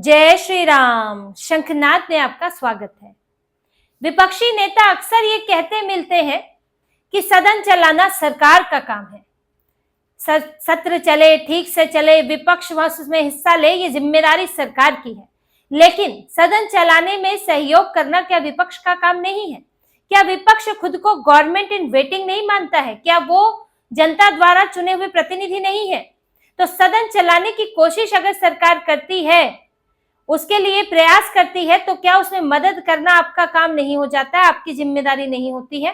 जय श्री राम। शंखनाद में आपका स्वागत है। विपक्षी नेता अक्सर ये कहते मिलते हैं कि सदन चलाना सरकार का काम है, सत्र चले, ठीक से चले, विपक्ष उसमें हिस्सा ले, ये जिम्मेदारी सरकार की है। लेकिन सदन चलाने में सहयोग करना क्या विपक्ष का काम नहीं है? क्या विपक्ष खुद को गवर्नमेंट इन वेटिंग नहीं मानता है? क्या वो जनता द्वारा चुने हुए प्रतिनिधि नहीं है? तो सदन चलाने की कोशिश अगर सरकार करती है, उसके लिए प्रयास करती है, तो क्या उसमें मदद करना आपका काम नहीं हो जाता है, आपकी जिम्मेदारी नहीं होती है?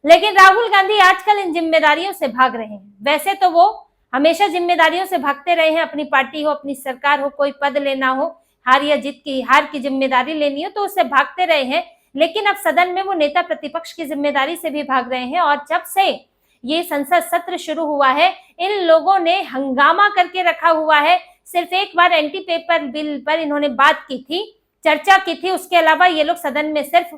लेकिन राहुल गांधी आजकल इन जिम्मेदारियों से भाग रहे हैं। वैसे तो वो हमेशा जिम्मेदारियों से भागते रहे हैं, अपनी पार्टी हो, अपनी सरकार हो, कोई पद लेना हो, हार या जीत की, हार की जिम्मेदारी लेनी हो तो उससे भागते रहे हैं। लेकिन अब सदन में वो नेता प्रतिपक्ष की जिम्मेदारी से भी भाग रहे हैं। और जब से ये संसद सत्र शुरू हुआ है, इन लोगों ने हंगामा करके रखा हुआ है। सिर्फ एक बार एंटी पेपर बिल पर इन्होंने बात की थी, चर्चा की थी, उसके अलावा ये लोग सदन में सिर्फ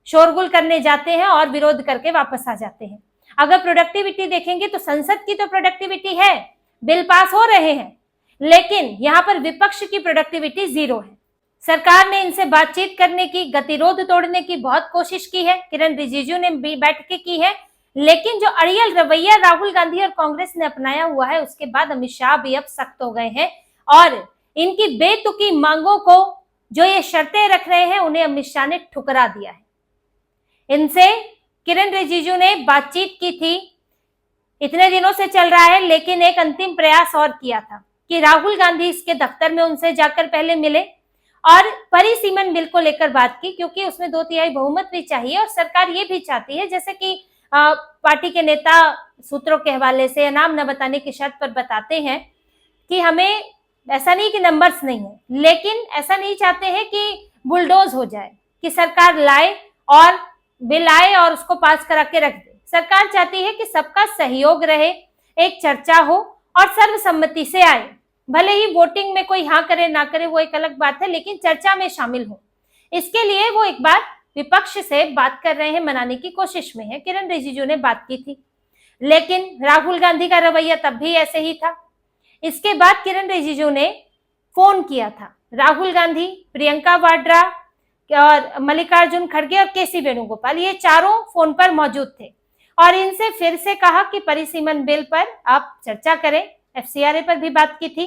शोरगुल करने जाते हैं और विरोध करके वापस आ जाते हैं। अगर प्रोडक्टिविटी देखेंगे तो संसद की तो प्रोडक्टिविटी है, बिल पास हो रहे हैं, लेकिन यहाँ पर विपक्ष की प्रोडक्टिविटी जीरो है। सरकार ने इनसे बातचीत करने की, गतिरोध तोड़ने की बहुत कोशिश की है। किरण रिजिजू ने भी बैठकें की है, लेकिन जो अड़ियल रवैया राहुल गांधी और कांग्रेस ने अपनाया हुआ है, उसके बाद अमित शाह भी अब सख्त हो गए हैं और इनकी बेतुकी मांगों को, जो ये शर्तें रख रहे हैं, उन्हें अमित शाह ने ठुकरा दिया है। इनसे किरण रिजिजू ने बातचीत की थी, इतने दिनों से चल रहा है, लेकिन एक अंतिम प्रयास और किया था कि राहुल गांधी इसके दफ्तर में उनसे जाकर पहले मिले और परिसीमन बिल को लेकर बात की, क्योंकि उसमें 2/3 बहुमत भी चाहिए और सरकार ये भी चाहती है, जैसे कि पार्टी के नेता सूत्रों के हवाले से नाम न बताने की शर्त पर बताते हैं कि हमें ऐसा नहीं कि नंबर्स नहीं है, लेकिन ऐसा नहीं चाहते हैं कि बुलडोज हो जाए, कि सरकार लाए और बिल आए और उसको पास करा के रख दे। सरकार चाहती है कि सबका सहयोग रहे, एक चर्चा हो और सर्वसम्मति से आए। भले ही वोटिंग में कोई हाँ करे ना करे वो एक अलग बात है, लेकिन चर्चा में शामिल हो। इसके लिए वो एक बार विपक्ष से बात कर रहे हैं, मनाने की कोशिश में है। किरण रिजिजू ने बात की थी, लेकिन राहुल गांधी का रवैया तब भी ऐसे ही था। इसके बाद किरण रिजिजू ने फोन किया था। राहुल गांधी, प्रियंका वाड्रा और मल्लिकार्जुन खड़गे और केसी वेणुगोपाल, ये चारों फोन पर मौजूद थे और इनसे फिर से कहा कि परिसीमन बिल पर आप चर्चा करें। एफसीआरए पर भी बात की थी,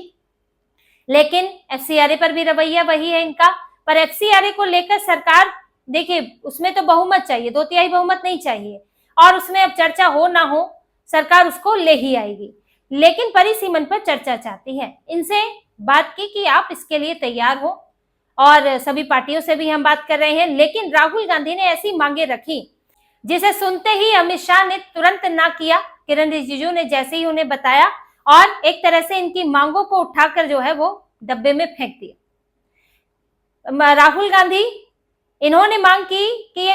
लेकिन एफसीआरए पर भी रवैया वही है इनका। पर एफसीआरए को लेकर सरकार, देखिए, उसमें तो बहुमत चाहिए, 2/3 बहुमत नहीं चाहिए, और उसमें अब चर्चा हो ना हो सरकार उसको ले ही आएगी। लेकिन परिसीमन पर चर्चा चाहती है। इनसे बात की कि आप इसके लिए तैयार हो, और सभी पार्टियों से भी हम बात कर रहे हैं। लेकिन राहुल गांधी ने ऐसी मांगे रखी जिसे सुनते ही अमित शाह ने तुरंत ना किया। किरण रिजिजू ने जैसे ही उन्हें बताया और एक तरह से इनकी मांगों को उठाकर जो है वो डब्बे में फेंक दिया। राहुल गांधी, इन्होंने मांग की कि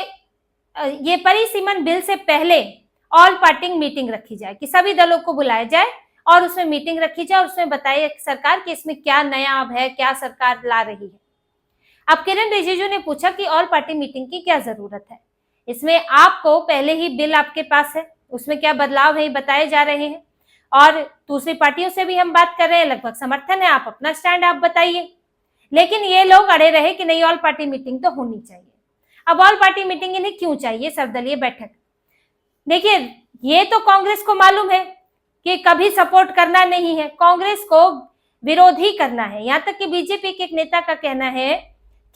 ये परिसीमन बिल से पहले ऑल पार्टी मीटिंग रखी जाए, कि सभी दलों को बुलाया जाए और उसमें मीटिंग रखी जाए और उसमें बताइए सरकार कि इसमें क्या नया अब है, क्या सरकार ला रही है। अब किरण रिजिजू ने पूछा कि ऑल पार्टी मीटिंग की क्या जरूरत है, इसमें आपको पहले ही बिल आपके पास है, उसमें क्या बदलाव है बताए जा रहे हैं, और दूसरी पार्टियों से भी हम बात कर रहे हैं, लगभग समर्थन है, आप अपना स्टैंड आप बताइए। लेकिन ये लोग अड़े रहे कि नहीं, ऑल पार्टी मीटिंग तो होनी चाहिए। अब ऑल पार्टी मीटिंग इन्हें क्यों चाहिए, सर्वदलीय बैठक? देखिए, ये तो कांग्रेस को मालूम है कि कभी सपोर्ट करना नहीं है, कांग्रेस को विरोध ही करना है। यहाँ तक कि बीजेपी के एक नेता का कहना है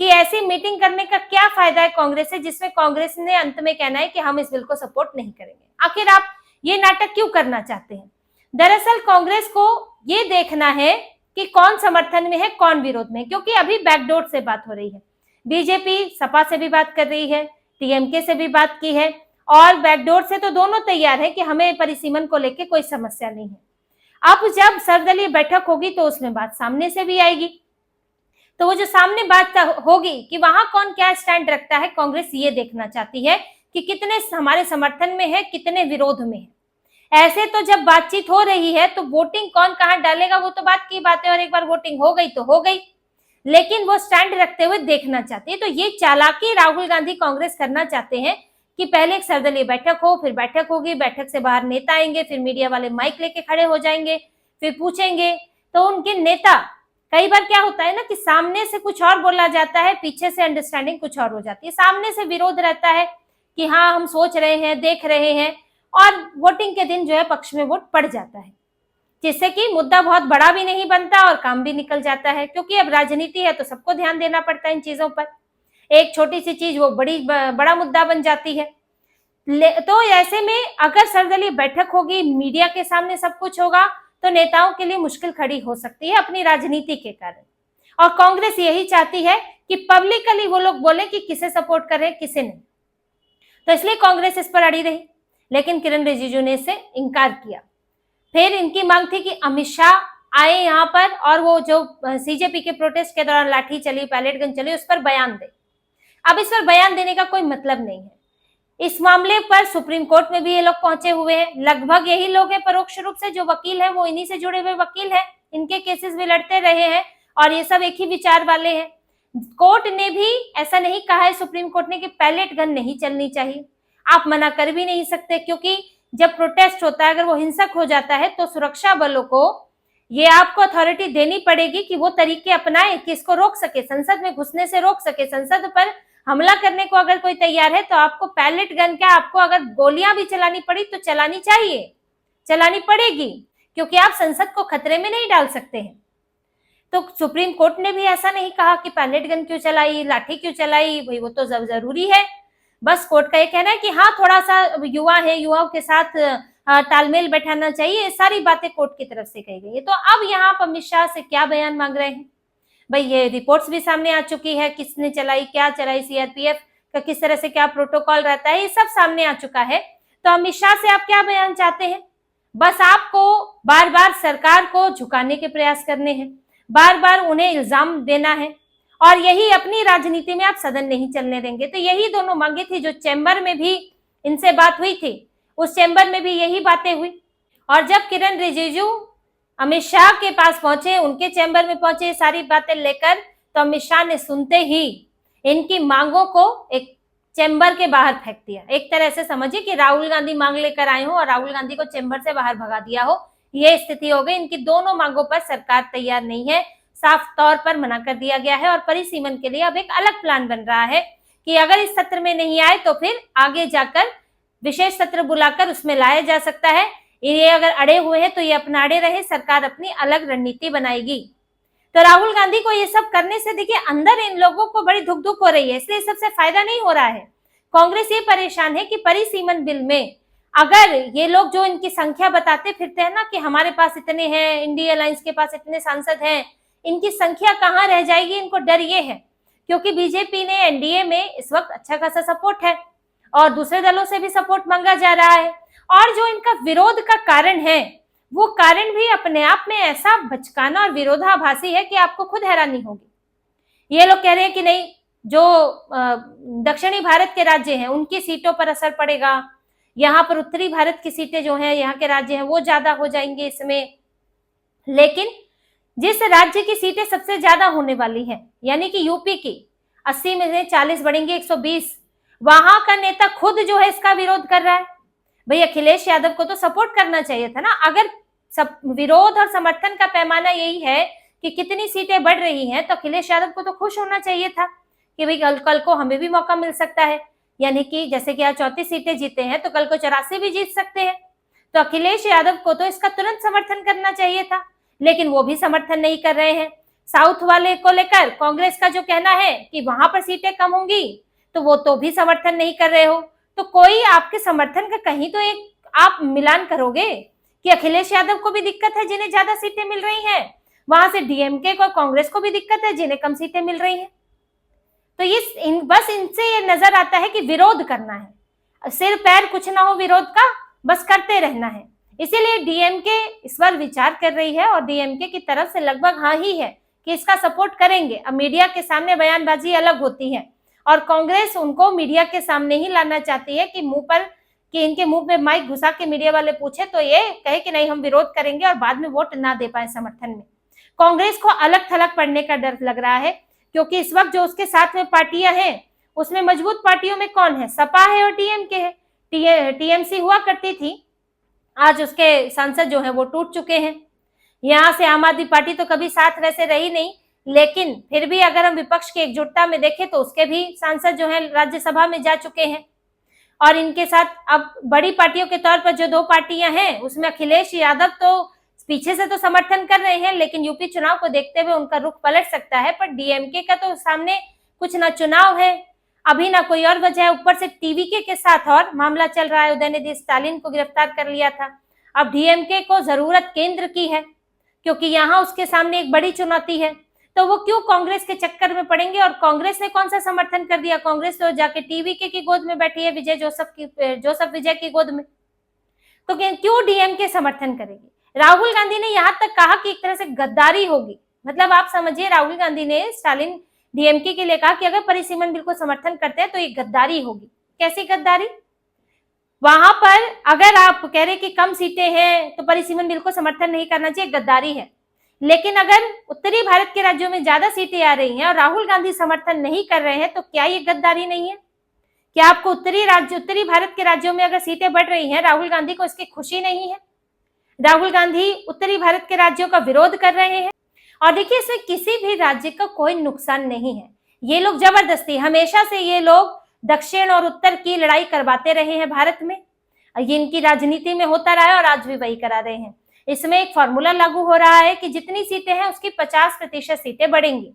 कि ऐसी मीटिंग करने का क्या फायदा है कांग्रेस से, जिसमें कांग्रेस ने अंत में कहना है कि हम इस बिल को सपोर्ट नहीं करेंगे। आखिर आप ये नाटक क्यों करना चाहते हैं? दरअसल कांग्रेस को ये देखना है कि कौन समर्थन में है, कौन विरोध में है, क्योंकि अभी बैकडोर से बात हो रही है। बीजेपी सपा से भी बात कर रही है, टीएमके से भी बात की है, और बैकडोर से तो दोनों तैयार है कि हमें परिसीमन को लेकर कोई समस्या नहीं है। अब जब सर्वदलीय बैठक होगी तो उसमें बात सामने से भी आएगी, तो वो जो सामने बात होगी कि वहां कौन क्या स्टैंड रखता है, कांग्रेस ये देखना चाहती है कि कितने हमारे समर्थन में है, कितने विरोध में है। ऐसे तो जब बातचीत हो रही है तो वोटिंग कौन कहां डालेगा वो तो बात की बात है, और एक बार वोटिंग हो गई तो हो गई, लेकिन वो स्टैंड रखते हुए देखना चाहती है। तो ये चालाकी राहुल गांधी कांग्रेस करना चाहते हैं कि पहले एक सर्वदलीय बैठक हो, फिर बैठक होगी, बैठक से बाहर नेता आएंगे, फिर मीडिया वाले माइक लेके खड़े हो जाएंगे, फिर पूछेंगे, तो उनके नेता कई बार क्या होता है ना कि सामने से कुछ और बोला जाता है, पीछे से अंडरस्टैंडिंग कुछ और हो जाती है। सामने से विरोध रहता है कि हाँ हम सोच रहे हैं, देख रहे हैं, और वोटिंग के दिन जो है पक्ष में वोट पड़ जाता है, जिससे कि मुद्दा बहुत बड़ा भी नहीं बनता और काम भी निकल जाता है। क्योंकि अब राजनीति है तो सबको ध्यान देना पड़ता है इन चीजों पर। एक छोटी सी चीज वो बड़ा मुद्दा बन जाती है। तो ऐसे में अगर सर्वदलीय बैठक होगी, मीडिया के सामने सब कुछ होगा, तो नेताओं के लिए मुश्किल खड़ी हो सकती है अपनी राजनीति के कारण। और कांग्रेस यही चाहती है कि पब्लिकली वो लोग बोले कि किसे सपोर्ट कर रहे हैं, किसे नहीं। तो इसलिए कांग्रेस इस पर अड़ी रही, लेकिन किरण रिजिजू ने इससे इनकार किया। फिर इनकी मांग थी कि अमित शाह आए यहाँ पर और वो जो सीजेपी के प्रोटेस्ट के दौरान लाठी चली, पैलेट गन चली, उस पर बयान दे। अब इस पर बयान देने का कोई मतलब नहीं है। इस मामले पर सुप्रीम कोर्ट में भी ये लोग पहुंचे हुए हैं। लगभग यही लोग हैं परोक्ष रूप से, जो वकील हैं वो इन्हीं से जुड़े हुए वकील हैं, इनके केसेस भी लड़ते रहे हैं और ये सब एक ही विचार वाले हैं। कोर्ट ने भी ऐसा नहीं कहा है, सुप्रीम कोर्ट ने, कि पैलेट गन नहीं चलनी चाहिए। आप मना कर भी नहीं सकते, क्योंकि जब प्रोटेस्ट होता है, अगर वो हिंसक हो जाता है तो सुरक्षा बलों को ये आपको अथॉरिटी देनी पड़ेगी कि वो तरीके अपनाए कि इसको रोक सके, संसद में घुसने से रोक सके। संसद पर हमला करने को अगर कोई तैयार है तो आपको पैलेट गन, क्या आपको अगर गोलियां भी चलानी पड़ी तो चलानी चाहिए, चलानी पड़ेगी, क्योंकि आप संसद को खतरे में नहीं डाल सकते हैं। तो सुप्रीम कोर्ट ने भी ऐसा नहीं कहा कि पैलेट गन क्यों चलाई, लाठी क्यों चलाई, भाई वो तो जरूरी है। बस कोर्ट का ये कहना है कि हाँ थोड़ा सा युवा है, युवाओं के साथ तालमेल बैठाना चाहिए। सारी बातें कोर्ट की तरफ से कही गई है। तो अब यहाँ पर अमित शाह से क्या बयान मांग रहे हैं भाई? ये रिपोर्ट्स भी सामने आ चुकी है, किसने चलाई, क्या चलाई, सीआरपीएफ का किस तरह से क्या प्रोटोकॉल रहता है, ये सब सामने आ चुका है। तो अमित शाह से आप क्या बयान चाहते हैं? बस आपको बार बार सरकार को झुकाने के प्रयास करने हैं, बार बार उन्हें इल्जाम देना है, और यही अपनी राजनीति में आप सदन नहीं चलने देंगे। तो यही दोनों मांगे थी, जो चैम्बर में भी इनसे बात हुई थी, उस चैम्बर में भी यही बातें हुई। और जब किरण रिजिजू अमित शाह के पास पहुंचे, उनके चैम्बर में पहुंचे सारी बातें लेकर, तो अमित शाह ने सुनते ही इनकी मांगों को एक चैम्बर के बाहर फेंक दिया। एक तरह से समझिए कि राहुल गांधी मांग लेकर आए हो और राहुल गांधी को चैम्बर से बाहर भगा दिया हो, यह स्थिति हो गई। इनकी दोनों मांगों पर सरकार तैयार नहीं है, साफ तौर पर मना कर दिया गया है। और परिसीमन के लिए अब एक अलग प्लान बन रहा है कि अगर इस सत्र में नहीं आए तो फिर आगे जाकर विशेष सत्र बुलाकर उसमें लाया जा सकता है। ये अगर अड़े हुए हैं तो ये अपना अड़े रहे, सरकार अपनी अलग रणनीति बनाएगी। तो राहुल गांधी को ये सब करने से देखिए अंदर इन लोगों को बड़ी धुक धुक हो रही है, इसलिए सबसे फायदा नहीं हो रहा है। कांग्रेस ये परेशान है कि परिसीमन बिल में अगर ये लोग जो इनकी संख्या बताते फिरते हैं ना कि हमारे पास इतने हैं, इंडिया अलायंस के पास इतने सांसद हैं, इनकी संख्या कहाँ रह जाएगी, इनको डर ये है। क्योंकि बीजेपी ने एनडीए में इस वक्त अच्छा खासा सपोर्ट है और दूसरे दलों से भी सपोर्ट मांगा जा रहा है। और जो इनका विरोध का कारण है, वो कारण भी अपने आप में ऐसा बचकाना और विरोधाभासी है कि आपको खुद हैरानी होगी। ये लोग कह रहे हैं कि नहीं, जो दक्षिणी भारत के राज्य हैं उनकी सीटों पर असर पड़ेगा, यहाँ पर उत्तरी भारत की सीटें जो हैं, यहाँ के राज्य हैं, वो ज्यादा हो जाएंगे इसमें। लेकिन जिस राज्य की सीटें सबसे ज्यादा होने वाली हैं, यानी कि यूपी की 80 में से 40 बढ़ेंगे 120, वहां का नेता खुद जो है इसका विरोध कर रहा है। भाई अखिलेश यादव को तो सपोर्ट करना चाहिए था ना। अगर सब विरोध और समर्थन का पैमाना यही है कि कितनी सीटें बढ़ रही हैं, तो अखिलेश यादव को तो खुश होना चाहिए था कि भाई कल को हमें भी मौका मिल सकता है। यानी कि जैसे कि आज 34 सीटें जीते हैं तो कल को 84 भी जीत सकते हैं। तो अखिलेश यादव को तो इसका तुरंत समर्थन करना चाहिए था, लेकिन वो भी समर्थन नहीं कर रहे हैं। साउथ वाले को लेकर कांग्रेस का जो कहना है कि वहां पर सीटें कम होंगी, तो वो तो भी समर्थन नहीं कर रहे हो। तो कोई आपके समर्थन का कहीं तो एक आप मिलान करोगे कि अखिलेश यादव को भी दिक्कत है जिन्हें ज्यादा सीटें मिल रही हैं, वहां से डीएमके को, कांग्रेस को भी दिक्कत है जिन्हें कम सीटें मिल रही हैं। तो ये बस इनसे ये नजर आता है कि विरोध करना है, सिर पैर कुछ ना हो विरोध का, बस करते रहना है। इसीलिए डीएमके इस बार विचार कर रही है और डीएमके की तरफ से लगभग हाँ ही है कि इसका सपोर्ट करेंगे। अब मीडिया के सामने बयानबाजी अलग होती है और कांग्रेस उनको मीडिया के सामने ही लाना चाहती है कि इनके मुंह में माइक घुसा के मीडिया वाले पूछे तो ये कहे कि नहीं हम विरोध करेंगे और बाद में वोट ना दे पाए समर्थन में। कांग्रेस को अलग थलग पड़ने का डर लग रहा है, क्योंकि इस वक्त जो उसके साथ में पार्टियां हैं उसमें मजबूत पार्टियों में कौन है? सपा है और डीएमके है। टीएमसी हुआ करती थी, आज उसके सांसद जो है वो टूट चुके हैं। यहाँ से आम आदमी पार्टी तो कभी साथ वैसे रही नहीं, लेकिन फिर भी अगर हम विपक्ष की एकजुटता में देखें तो उसके भी सांसद जो है राज्यसभा में जा चुके हैं। और इनके साथ अब बड़ी पार्टियों के तौर पर जो 2 पार्टियां हैं उसमें अखिलेश यादव तो पीछे से तो समर्थन कर रहे हैं, लेकिन यूपी चुनाव को देखते हुए उनका रुख पलट सकता है। पर डीएमके का तो सामने कुछ ना चुनाव है अभी, ना कोई और वजह है, ऊपर से टीवीके के साथ और मामला चल रहा है। उदयनिधि स्टालिन को गिरफ्तार कर लिया था। अब डीएमके को जरूरत केंद्र की है, क्योंकि यहाँ उसके सामने एक बड़ी चुनौती है। तो वो क्यों कांग्रेस के चक्कर में पड़ेंगे? और कांग्रेस ने कौन सा समर्थन कर दिया? कांग्रेस तो जाके टीवीके की गोद में बैठी है, जोसफ विजय की गोद में। तो क्यों डीएमके समर्थन करेगी? राहुल गांधी ने यहाँ तक कहा कि एक तरह से गद्दारी होगी। मतलब आप समझिए, राहुल गांधी ने स्टालिन डीएमके के लिए कहा कि अगर परिसीमन बिल को समर्थन करते हैं तो ये गद्दारी होगी। कैसी गद्दारी? वहां पर अगर आप कह रहे कि कम सीटें हैं तो परिसीमन बिल को समर्थन नहीं करना चाहिए, गद्दारी है। लेकिन अगर उत्तरी भारत के राज्यों में ज्यादा सीटें आ रही हैं और राहुल गांधी समर्थन नहीं कर रहे हैं तो क्या ये गद्दारी नहीं है? क्या आपको उत्तरी भारत के राज्यों में अगर सीटें बढ़ रही हैं, राहुल गांधी को इसकी खुशी नहीं है? राहुल गांधी उत्तरी भारत के राज्यों का विरोध कर रहे हैं। और देखिए, इसमें किसी भी राज्य का कोई नुकसान नहीं है। ये लोग जबरदस्ती, हमेशा से ये लोग दक्षिण और उत्तर की लड़ाई करवाते रहे हैं भारत में। ये इनकी राजनीति में होता रहा है और आज भी वही करा रहे हैं। इसमें एक फॉर्मूला लागू हो रहा है कि जितनी सीटें हैं उसकी 50% सीटें बढ़ेंगी।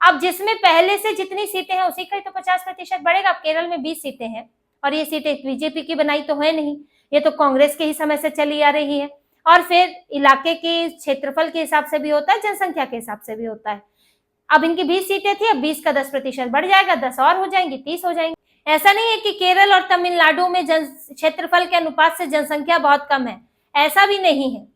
अब जिसमें पहले से जितनी सीटें हैं उसी का ही तो 50% बढ़ेगा। अब केरल में 20 सीटें हैं और ये सीटें बीजेपी की बनाई तो है नहीं, ये तो कांग्रेस के ही समय से चली आ रही है। और फिर इलाके के क्षेत्रफल के हिसाब से भी होता है, जनसंख्या के हिसाब से भी होता है। अब इनकी 20 सीटें थी, अब 20 का 10% बढ़ जाएगा, 10 और हो जाएंगी, 30 हो जाएंगी। ऐसा नहीं है कि केरल और तमिलनाडु में क्षेत्रफल के अनुपात से जनसंख्या बहुत कम है, ऐसा भी नहीं है।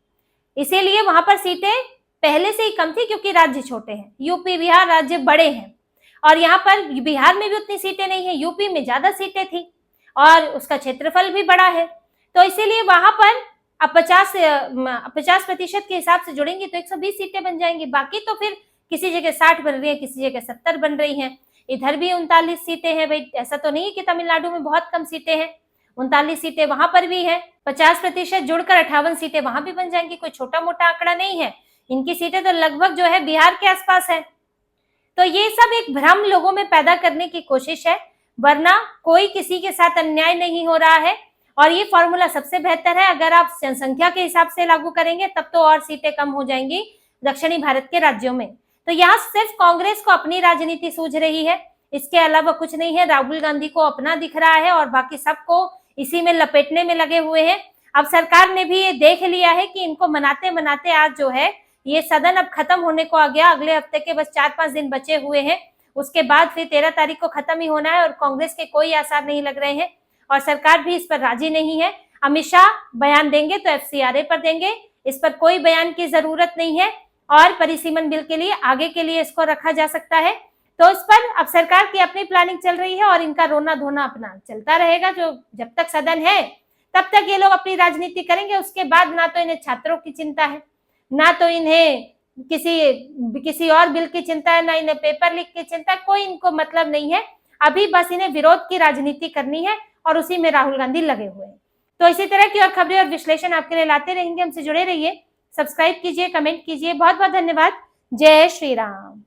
इसीलिए वहां पर सीटें पहले से ही कम थी, क्योंकि राज्य छोटे हैं। यूपी बिहार राज्य बड़े हैं और यहाँ पर बिहार में भी उतनी सीटें नहीं है, यूपी में ज्यादा सीटें थी और उसका क्षेत्रफल भी बड़ा है। तो इसीलिए वहां पर अब 50% के हिसाब से जुड़ेंगी तो 120 सीटें बन जाएंगी। बाकी तो फिर किसी जगह 60 बन रही है, किसी जगह 70 बन रही हैं। इधर भी 39 सीटें हैं। भाई ऐसा तो नहीं है कि तमिलनाडु में बहुत कम सीटें हैं, 39 सीटें वहां पर भी है। 50% जुड़कर 58 सीटें वहां भी बन जाएंगी। कोई छोटा मोटा आंकड़ा नहीं है। इनकी सीटें तो लगभग जो है बिहार के आसपास है। तो ये सब एक भ्रम लोगों में पैदा करने की कोशिश है, वरना कोई किसी के साथ अन्याय नहीं हो रहा है। और ये फॉर्मूला सबसे बेहतर है। अगर आप जनसंख्या के हिसाब से लागू करेंगे तब तो और सीटें कम हो जाएंगी दक्षिणी भारत के राज्यों में। तो यहाँ सिर्फ कांग्रेस को अपनी राजनीति सूझ रही है, इसके अलावा कुछ नहीं है। राहुल गांधी को अपना दिख रहा है और बाकी सबको इसी में लपेटने में लगे हुए हैं। अब सरकार ने भी ये देख लिया है कि इनको मनाते मनाते आज जो है ये सदन अब खत्म होने को आ गया। अगले हफ्ते के बस 4-5 दिन बचे हुए हैं, उसके बाद फिर 13 तारीख को खत्म ही होना है और कांग्रेस के कोई आसार नहीं लग रहे हैं और सरकार भी इस पर राजी नहीं है। अमित शाह बयान देंगे तो एफसीआरए पर देंगे, इस पर कोई बयान की जरूरत नहीं है और परिसीमन बिल के लिए आगे के लिए इसको रखा जा सकता है। तो इस पर अब सरकार की अपनी प्लानिंग चल रही है और इनका रोना धोना अपना चलता रहेगा। जो जब तक सदन है तब तक ये लोग अपनी राजनीति करेंगे। उसके बाद ना तो इन्हें छात्रों की चिंता है, ना तो इन्हें किसी और बिल की चिंता है, ना इन्हें पेपर लीक की चिंता है। कोई इनको मतलब नहीं है। अभी बस इन्हें विरोध की राजनीति करनी है और उसी में राहुल गांधी लगे हुए हैं। तो इसी तरह की और खबरें और विश्लेषण आपके लिए लाते रहेंगे। हमसे जुड़े रहिए, सब्सक्राइब कीजिए, कमेंट कीजिए। बहुत बहुत धन्यवाद। जय श्री राम।